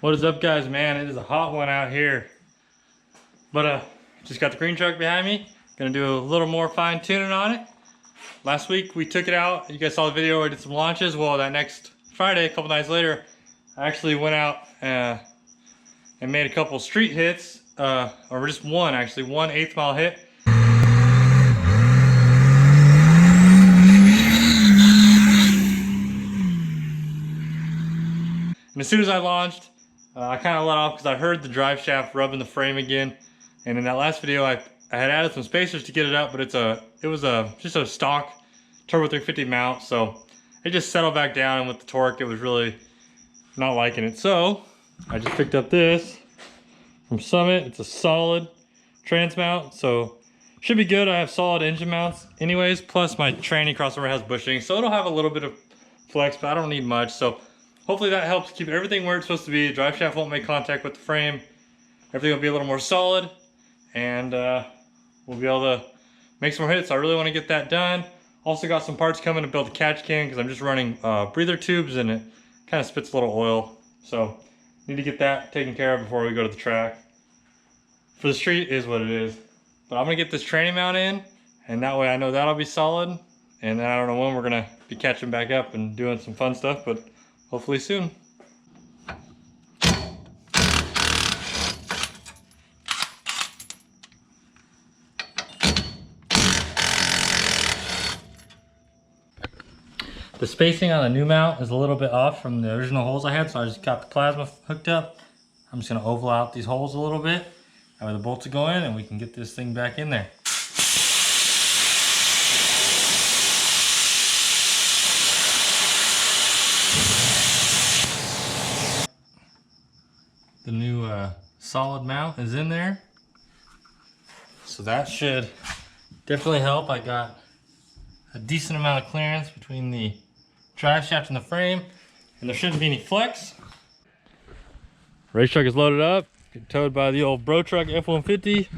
What is up, guys? Man, it is a hot one out here. But just got the green truck behind me. Gonna do a little more fine tuning on it. Last week we took it out. You guys saw the video where I did some launches. Well, that next Friday, a couple nights later, I actually went out and made a couple street hits, or just one actually, one 1/8 mile hit. And as soon as I launched, I kind of let off because I heard the drive shaft rubbing the frame again. And in that last video, I had added some spacers to get it up, but it was just a stock Turbo 350 mount, so it just settled back down, and with the torque, it was really not liking it. So I just picked up this from Summit. It's a solid trans mount, so should be good. I have solid engine mounts anyways, plus my tranny crossover has bushing, so it'll have a little bit of flex, but I don't need much. So hopefully that helps keep everything where it's supposed to be. The drive shaft won't make contact with the frame. Everything will be a little more solid, and we'll be able to make some more hits. I really want to get that done. Also got some parts coming to build the catch can because I'm just running breather tubes and it kind of spits a little oil. So need to get that taken care of before we go to the track. For the street is what it is. But I'm gonna get this tranny mount in, and that way I know that'll be solid. And then I don't know when we're gonna be catching back up and doing some fun stuff, but hopefully soon. The spacing on the new mount is a little bit off from the original holes I had, so I just got the plasma hooked up. I'm just gonna oval out these holes a little bit, that way the bolts will go in and we can get this thing back in there. The new solid mount is in there, so that should definitely help. I got a decent amount of clearance between the drive shaft and the frame, and there shouldn't be any flex. Race truck is loaded up, get towed by the old bro truck F-150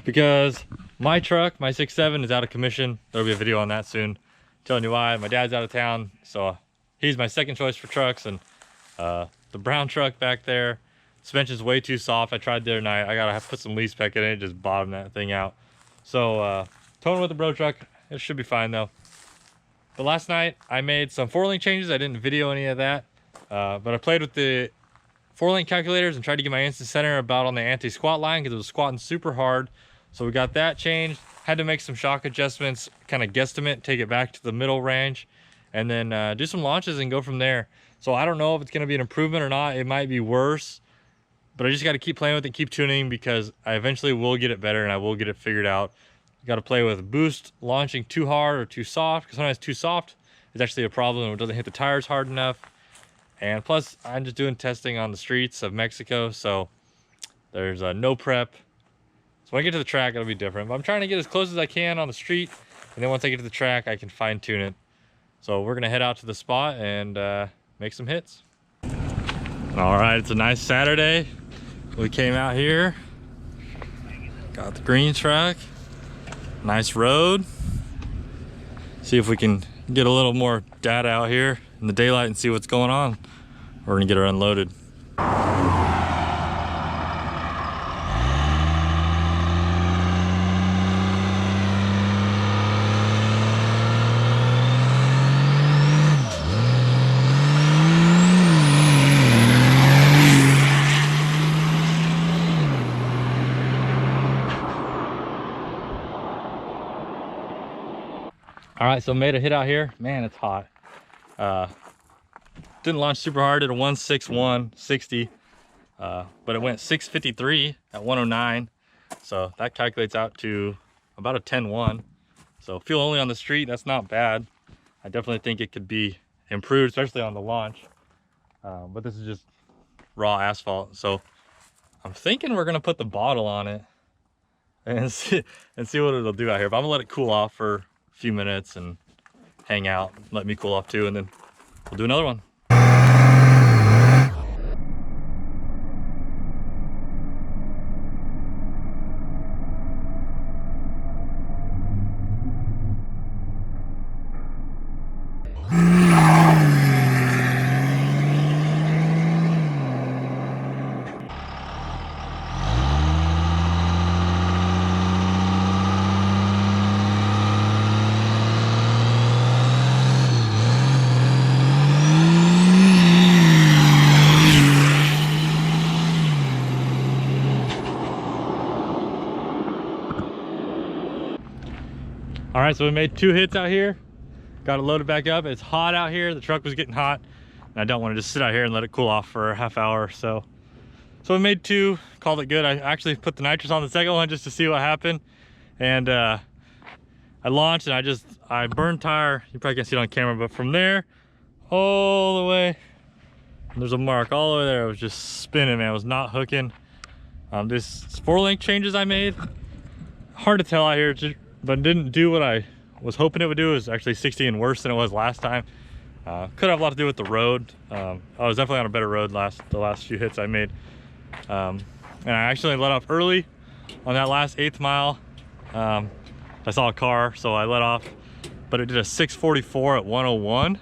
because my truck, my 6.7, is out of commission. There'll be a video on that soon, telling you why. My dad's out of town, so he's my second choice for trucks. And the brown truck back there, suspension's way too soft. I tried the other night. I gotta have to put some leaf spec in it, just bottom that thing out. So towing with the bro truck, it should be fine though. But last night I made some 4-link changes. I didn't video any of that, but I played with the 4-link calculators and tried to get my instant center about on the anti-squat line because it was squatting super hard. So we got that changed. Had to make some shock adjustments, kind of guesstimate, take it back to the middle range, and then do some launches and go from there. So I don't know if it's going to be an improvement or not. It might be worse, but I just got to keep playing with it, keep tuning, because I eventually will get it better and I will get it figured out. You got to play with boost launching too hard or too soft, because sometimes too soft is actually a problem. It doesn't hit the tires hard enough. And plus, I'm just doing testing on the streets of Mexico, so there's no prep. So when I get to the track, it'll be different. But I'm trying to get as close as I can on the street, and then once I get to the track, I can fine tune it. So we're gonna head out to the spot and make some hits. All right, it's a nice Saturday. We came out here, got the green truck. Nice road. See if we can get a little more data out here in the daylight and see what's going on. We're gonna get her unloaded. All right, so made a hit out here. Man, it's hot. Didn't launch super hard at a 161 60, but it went 653 at 109. So that calculates out to about a 10-1. So fuel only on the street, that's not bad. I definitely think it could be improved, especially on the launch. But this is just raw asphalt. So I'm thinking we're gonna put the bottle on it and see what it'll do out here. But I'm gonna let it cool off for few minutes and hang out, let me cool off too, and then we'll do another one. right, so we made 2 hits out here. Got it loaded back up. It's hot out here. The truck was getting hot, and I don't want to just sit out here and let it cool off for a half hour or so. So we made 2, called it good. I actually put the nitrous on the second one just to see what happened. And I launched and I burned tire. You probably can't see it on camera, but from there all the way, there's a mark all over there. It was just spinning, man. It was not hooking. This 4-link changes I made, hard to tell out here, but didn't do what I was hoping it would do. It was actually 60 and worse than it was last time. Could have a lot to do with the road. I was definitely on a better road the last few hits I made. And I actually let off early on that last 8th mile. I saw a car, so I let off, but it did a 644 at 101.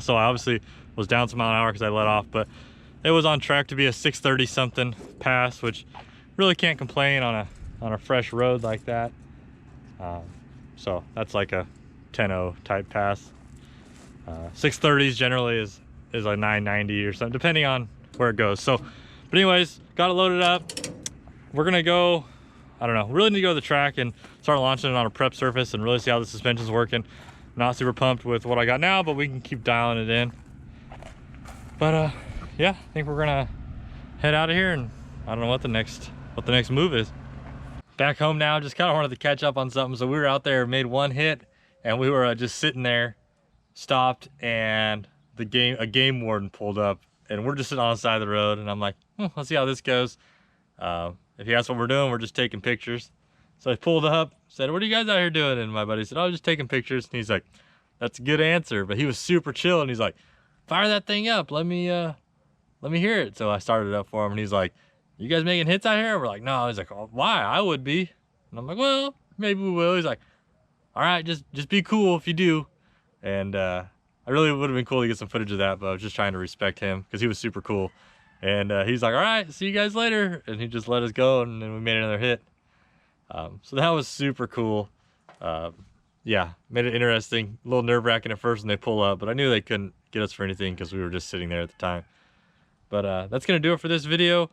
So I obviously was down some mile an hour because I let off, but it was on track to be a 630 something pass, which really can't complain on a fresh road like that. So that's like a 10-0 type pass. 630s generally is a 990 or something, depending on where it goes. So, but anyways, got it loaded up. We're gonna go, I don't know, really need to go to the track and start launching it on a prep surface and really see how the suspension's working. Not super pumped with what I got now, but we can keep dialing it in. But yeah, I think we're gonna head out of here, and I don't know what the next move is. Back home now, just kind of wanted to catch up on something. So we were out there, made 1 hit, and we were just sitting there, stopped, and a game warden pulled up, and we're just sitting on the side of the road, and I'm like, let's see how this goes. If he asks what we're doing, we're just taking pictures. So I pulled up, said, what are you guys out here doing? And my buddy said, oh, just taking pictures. And he's like, that's a good answer. But he was super chill, and he's like, fire that thing up. Let me hear it. So I started it up for him, and he's like, you guys making hits out here? And we're like, no. He's like, oh, why? I would be. And I'm like, well, maybe we will. He's like, all right, just be cool if you do. And I really would have been cool to get some footage of that, but I was just trying to respect him because he was super cool. And he's like, all right, see you guys later. And he just let us go, and then we made another hit. So that was super cool. Yeah, made it interesting. A little nerve-wracking at first when they pull up, but I knew they couldn't get us for anything because we were just sitting there at the time. But that's gonna do it for this video.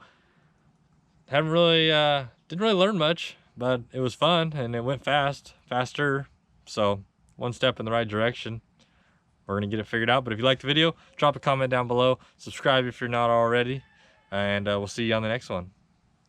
Didn't really learn much, but it was fun and it went faster. So one step in the right direction. We're gonna get it figured out. But if you liked the video, drop a comment down below. Subscribe if you're not already, and we'll see you on the next one.